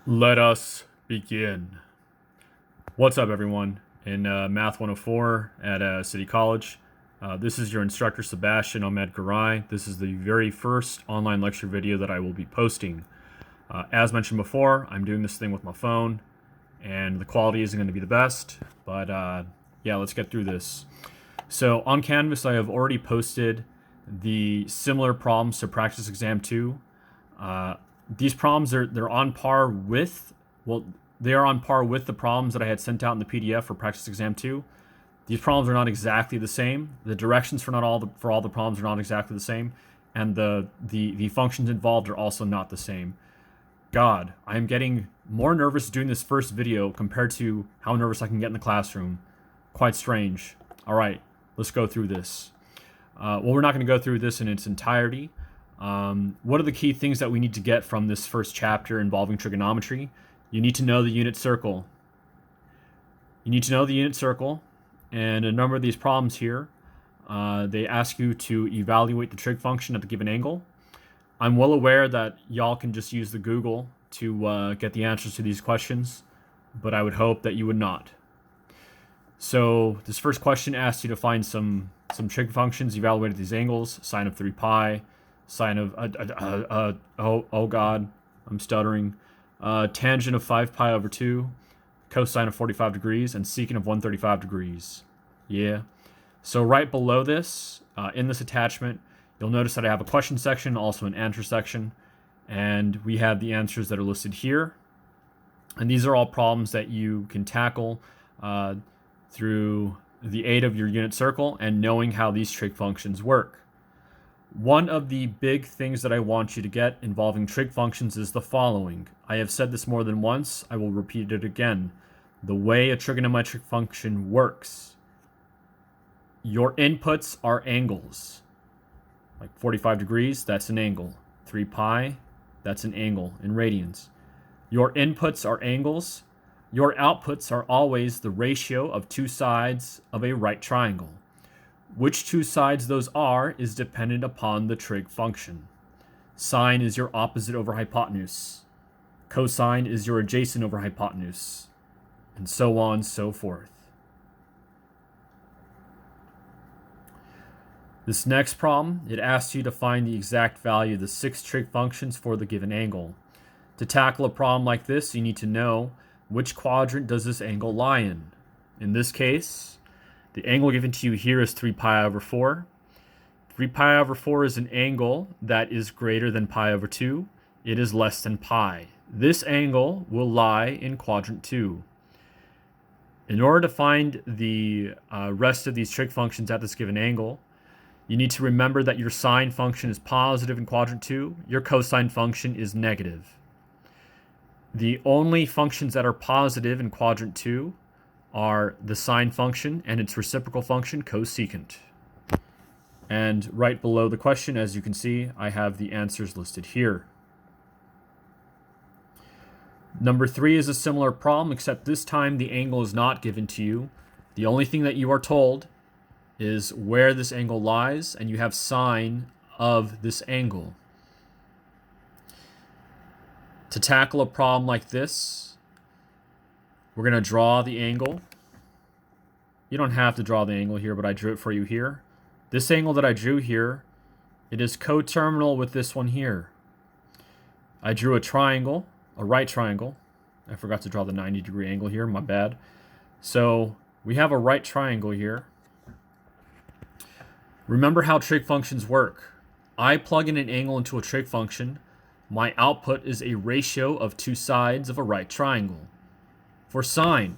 Let us begin. What's up, everyone? In Math-104 at City College. This is your instructor, Sebastian Ahmed Garay. This is the very first online lecture video that I will be posting. As mentioned before, I'm doing this thing with my phone, and the quality isn't going to be the best, but yeah, let's get through this. So on Canvas, I have already posted the similar problems to Practice Exam 2. These problems they're on par with, they are on par with the problems that I had sent out in the PDF for Practice Exam 2. These problems are not exactly the same. The directions for all the problems are not exactly the same, and the functions involved are also not the same. God, I am getting more nervous doing this first video compared to how nervous I can get in the classroom. Quite strange. All right, let's go through this. Well, we're not going to go through this in its entirety. What are the key things that we need to get from this first chapter involving trigonometry? You need to know the unit circle. You need to know the unit circle, and a number of these problems here, they ask you to evaluate the trig function at the given angle. I'm well aware that y'all can just use the Google to get the answers to these questions, but I would hope that you would not. So this first question asks you to find some trig functions evaluated at these angles: sine of 3 pi, sine of oh god, I'm stuttering, tangent of 5 pi over 2, cosine of 45 degrees, and secant of 135 degrees. Yeah. So right below this, in this attachment, you'll notice that I have a question section, also an answer section, and we have the answers that are listed here. And these are all problems that you can tackle through the aid of your unit circle and knowing how these trig functions work. One of the big things that I want you to get involving trig functions is the following. I have said this more than once. I will repeat it again. The way a trigonometric function works. Your inputs are angles. Like 45 degrees, that's an angle. 3 pi, that's an angle in radians. Your inputs are angles. Your outputs are always the ratio of two sides of a right triangle. Which two sides those are is dependent upon the trig function. Sine is your opposite over hypotenuse. Cosine is your adjacent over hypotenuse. And so on and so forth. This next problem, it asks you to find the exact value of the 6 trig functions for the given angle. To tackle a problem like this, you need to know which quadrant does this angle lie in. In this case, the angle given to you here is 3 pi over 4. 3 pi over 4 is an angle that is greater than pi over 2. It is less than pi. This angle will lie in quadrant 2. In order to find the rest of these trig functions at this given angle, you need to remember that your sine function is positive in quadrant 2. Your cosine function is negative. The only functions that are positive in quadrant 2 are the sine function and its reciprocal function, cosecant. And right below the question, as you can see, I have the answers listed here. Number 3 is a similar problem, except this time the angle is not given to you. The only thing that you are told is where this angle lies, and you have sine of this angle. To tackle a problem like this, we're going to draw the angle. You don't have to draw the angle here, but I drew it for you here. This angle that I drew here, it is coterminal with this one here. I drew a triangle, a right triangle. I forgot to draw the 90-degree angle here, my bad. So we have a right triangle here. Remember how trig functions work. I plug in an angle into a trig function. My output is a ratio of two sides of a right triangle. For sine,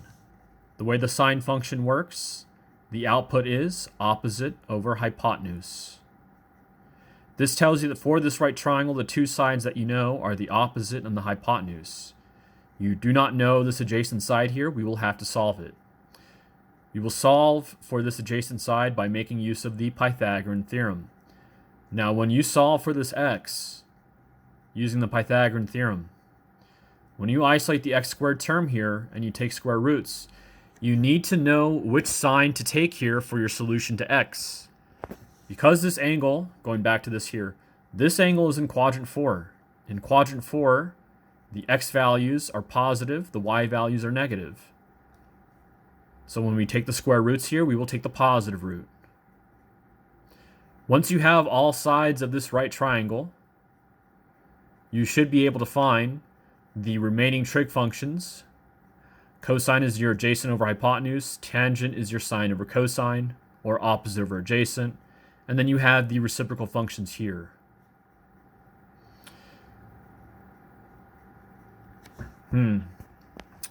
the way the sine function works, the output is opposite over hypotenuse. This tells you that for this right triangle, the two sides that you know are the opposite and the hypotenuse. You do not know this adjacent side here. We will have to solve it. We will solve for this adjacent side by making use of the Pythagorean theorem. Now, when you solve for this x using the Pythagorean theorem, when you isolate the x squared term here and you take square roots, you need to know which sign to take here for your solution to x. Because this angle, going back to this here, this angle is in quadrant 4. In quadrant 4, the x values are positive, the y values are negative. So when we take the square roots here, we will take the positive root. Once you have all sides of this right triangle, you should be able to find the remaining trig functions. Cosine is your adjacent over hypotenuse. Tangent is your sine over cosine, or opposite over adjacent. And then you have the reciprocal functions here.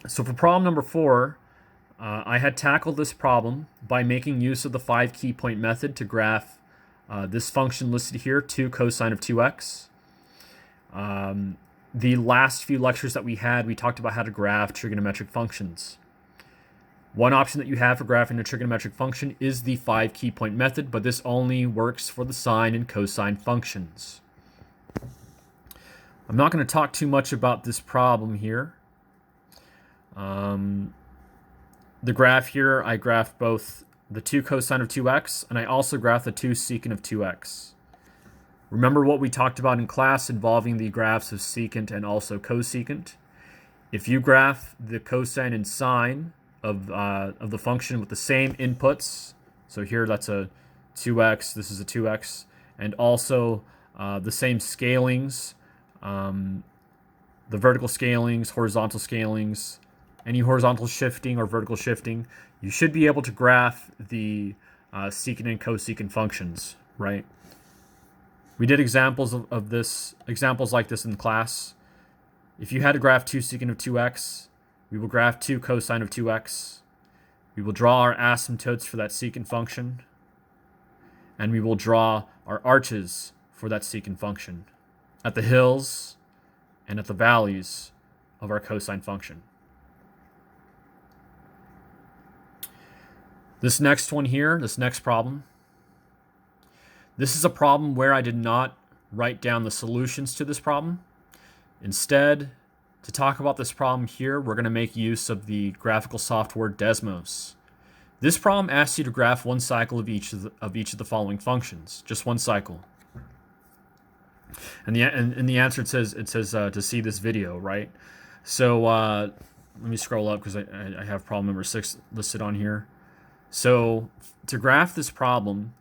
So for problem number 4, I had tackled this problem by making use of the 5 key point method to graph this function listed here, 2 cosine of 2x. The last few lectures that we had, we talked about how to graph trigonometric functions. One option that you have for graphing a trigonometric function is the 5 key point method, but this only works for the sine and cosine functions. I'm not going to talk too much about this problem here. The graph here, I graphed both the 2 cosine of 2x, and I also graphed the 2 secant of 2x. Remember what we talked about in class involving the graphs of secant and also cosecant. If you graph the cosine and sine of the function with the same inputs, so here that's a 2x, this is a 2x, and also the same scalings, the vertical scalings, horizontal scalings, any horizontal shifting or vertical shifting, you should be able to graph the secant and cosecant functions, right? We did examples examples like this in class. If you had to graph 2 secant of 2x, we will graph 2 cosine of 2x. We will draw our asymptotes for that secant function. And we will draw our arches for that secant function at the hills and at the valleys of our cosine function. This next one here, this next problem, this is a problem where I did not write down the solutions to this problem. Instead, to talk about this problem here, we're going to make use of the graphical software Desmos. This problem asks you to graph one cycle of each of the following functions, just one cycle. And the answer it says to see this video, right? So let me scroll up because I have problem number 6 listed on here. So to graph this problem,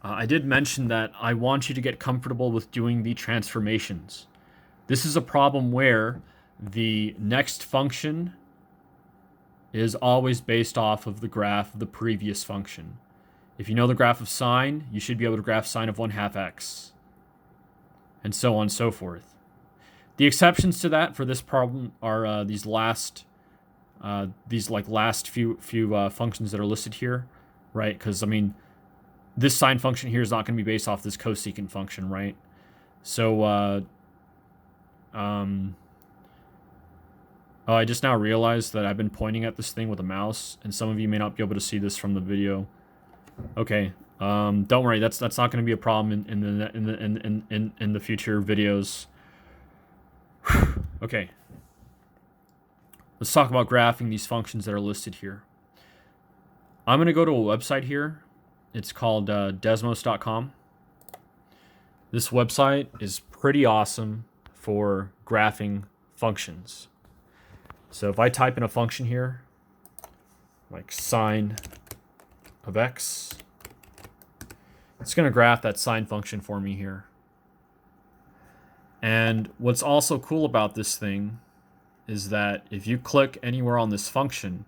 I did mention that I want you to get comfortable with doing the transformations. This is a problem where the next function is always based off of the graph of the previous function. If you know the graph of sine, you should be able to graph sine of 1/2 x, and so on and so forth. The exceptions to that for this problem are these last few functions that are listed here, right? Because I mean, this sine function here is not going to be based off this cosecant function, right? So, oh, I just now realized that I've been pointing at this thing with a mouse, and some of you may not be able to see this from the video. Okay, don't worry, that's not going to be a problem in the future videos. Okay, let's talk about graphing these functions that are listed here. I'm going to go to a website here. It's called Desmos.com. This website is pretty awesome for graphing functions. So if I type in a function here, like sine of x, it's going to graph that sine function for me here. And what's also cool about this thing is that if you click anywhere on this function,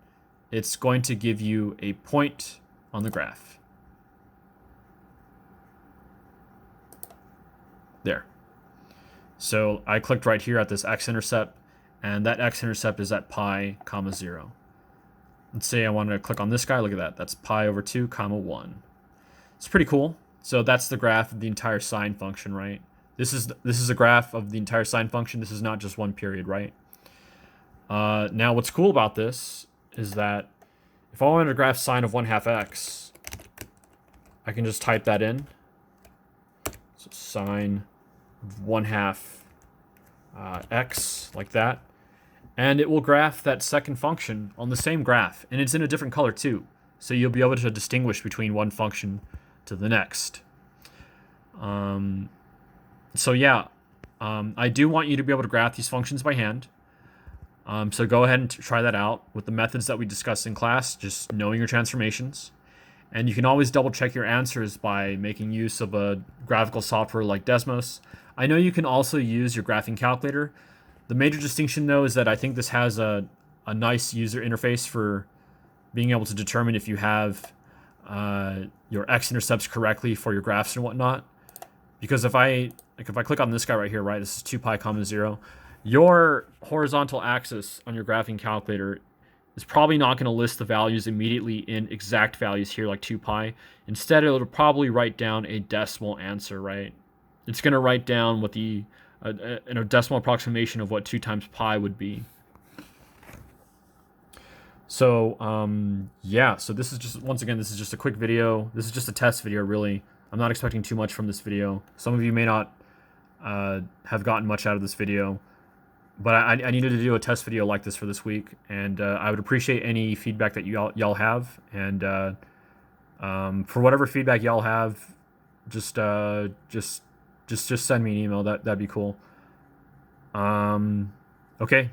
it's going to give you a point on the graph. There. So I clicked right here at this x-intercept, and that x-intercept is at pi, 0. Let's say I wanted to click on this guy. Look at that. That's pi over 2, 1. It's pretty cool. So that's the graph of the entire sine function, right? This is a graph of the entire sine function. This is not just one period, right? Now what's cool about this is that if I wanted to graph sine of 1/2 x, I can just type that in. So sine of 1/2 x, like that. And it will graph that second function on the same graph. And it's in a different color too. So you'll be able to distinguish between one function to the next. So yeah, I do want you to be able to graph these functions by hand. So go ahead and try that out with the methods that we discussed in class, just knowing your transformations. And you can always double check your answers by making use of a graphical software like Desmos. I know you can also use your graphing calculator. The major distinction, though, is that I think this has a nice user interface for being able to determine if you have your x-intercepts correctly for your graphs and whatnot. Because if I click on this guy right here, right, this is 2 pi comma 0, your horizontal axis on your graphing calculator is probably not going to list the values immediately in exact values here, like 2 pi. Instead, it'll probably write down a decimal answer, right? It's going to write down what the a decimal approximation of what 2 times pi would be. So yeah, so this is just, once again, this is just a quick video. This is just a test video, really. I'm not expecting too much from this video. Some of you may not have gotten much out of this video, but I needed to do a test video like this for this week, and I would appreciate any feedback that y'all have, and for whatever feedback y'all have, just send me an email. That'd be cool. Okay,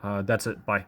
that's it. Bye.